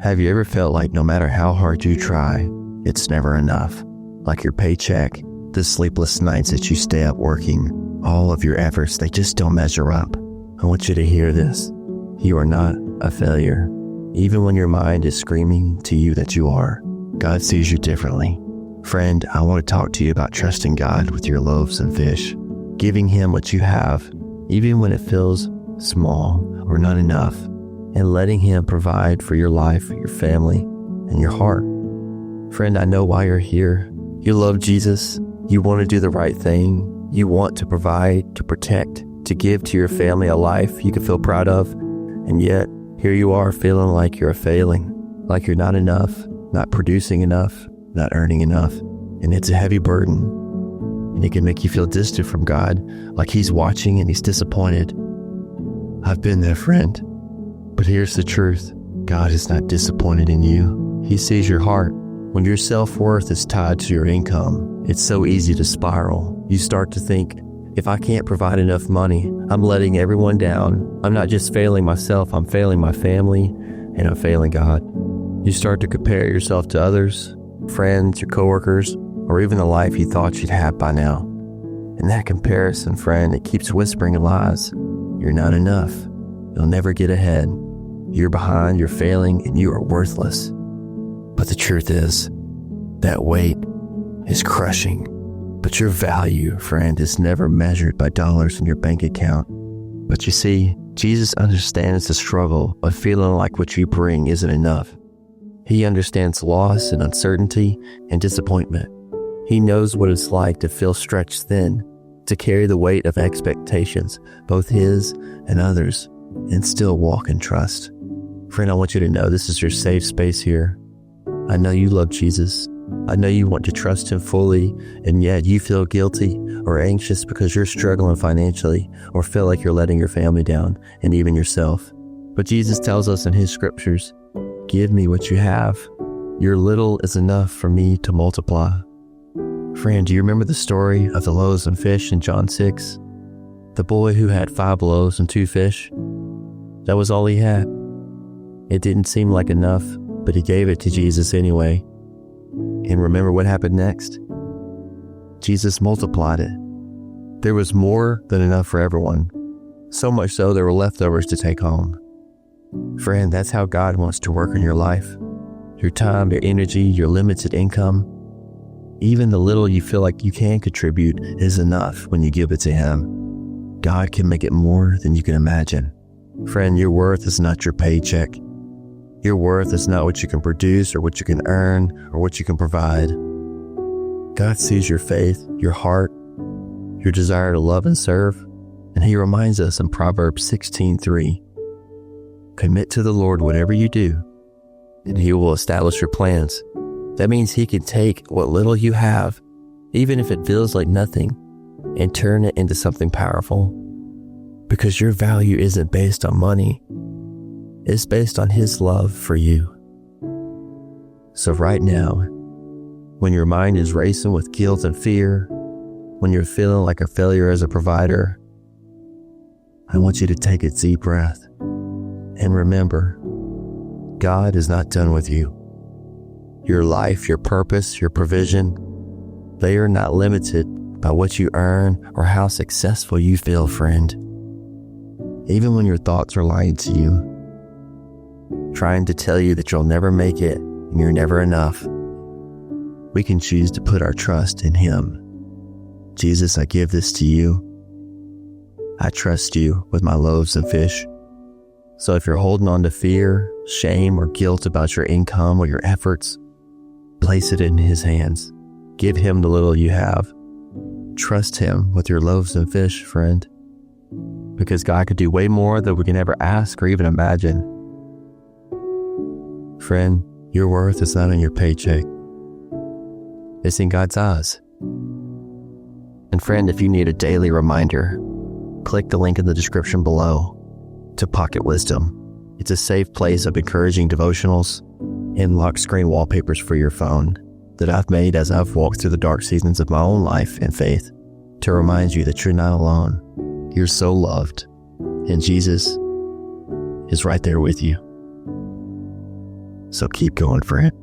Have you ever felt like no matter how hard you try, it's never enough? Like your paycheck, the sleepless nights that you stay up working, all of your efforts, they just don't measure up. I want you to hear this. You are not a failure. Even when your mind is screaming to you that you are, God sees you differently. Friend, I want to talk to you about trusting God with your loaves and fish, giving Him what you have, even when it feels small or not enough, and letting Him provide for your life, your family, and your heart. Friend, I know why you're here. You love Jesus. You want to do the right thing. You want to provide, to protect, to give to your family a life you can feel proud of. And yet, here you are feeling like you're failing, like you're not enough, not producing enough, not earning enough. And it's a heavy burden. And it can make you feel distant from God, like He's watching and He's disappointed. I've been there, friend. But here's the truth. God is not disappointed in you. He sees your heart. When your self-worth is tied to your income, it's so easy to spiral. You start to think, if I can't provide enough money, I'm letting everyone down. I'm not just failing myself, I'm failing my family, and I'm failing God. You start to compare yourself to others, friends, your coworkers, or even the life you thought you'd have by now. And that comparison, friend, it keeps whispering lies. You're not enough. You'll never get ahead. You're behind, you're failing, and you are worthless. But the truth is, that weight is crushing. But your value, friend, is never measured by dollars in your bank account. But you see, Jesus understands the struggle of feeling like what you bring isn't enough. He understands loss and uncertainty and disappointment. He knows what it's like to feel stretched thin, to carry the weight of expectations, both His and others, and still walk in trust. Friend, I want you to know this is your safe space here. I know you love Jesus. I know you want to trust Him fully, and yet you feel guilty or anxious because you're struggling financially or feel like you're letting your family down and even yourself. But Jesus tells us in His scriptures, give me what you have. Your little is enough for me to multiply. Friend, do you remember the story of the loaves and fish in John 6? The boy who had 5 loaves and 2 fish? That was all he had. It didn't seem like enough, but he gave it to Jesus anyway. And remember what happened next? Jesus multiplied it. There was more than enough for everyone. So much so there were leftovers to take home. Friend, that's how God wants to work in your life. Your time, your energy, your limited income. Even the little you feel like you can contribute is enough when you give it to Him. God can make it more than you can imagine. Friend, your worth is not your paycheck. Your worth is not what you can produce or what you can earn or what you can provide. God sees your faith, your heart, your desire to love and serve, and He reminds us in Proverbs 16:3, commit to the Lord whatever you do, and He will establish your plans. That means He can take what little you have, even if it feels like nothing, and turn it into something powerful. Because your value isn't based on money. It's based on His love for you. So right now, when your mind is racing with guilt and fear, when you're feeling like a failure as a provider, I want you to take a deep breath and remember, God is not done with you. Your life, your purpose, your provision, they are not limited by what you earn or how successful you feel, friend. Even when your thoughts are lying to you, trying to tell you that you'll never make it and you're never enough, we can choose to put our trust in Him. Jesus, I give this to you. I trust you with my loaves and fish. So if you're holding on to fear, shame, or guilt about your income or your efforts, place it in His hands. Give Him the little you have. Trust Him with your loaves and fish, friend. Because God could do way more than we can ever ask or even imagine. Friend, your worth is not in your paycheck. It's in God's eyes. And friend, if you need a daily reminder, click the link in the description below to Pocket Wisdom. It's a safe place of encouraging devotionals and lock screen wallpapers for your phone that I've made as I've walked through the dark seasons of my own life and faith to remind you that you're not alone. You're so loved, and Jesus is right there with you. So keep going for it.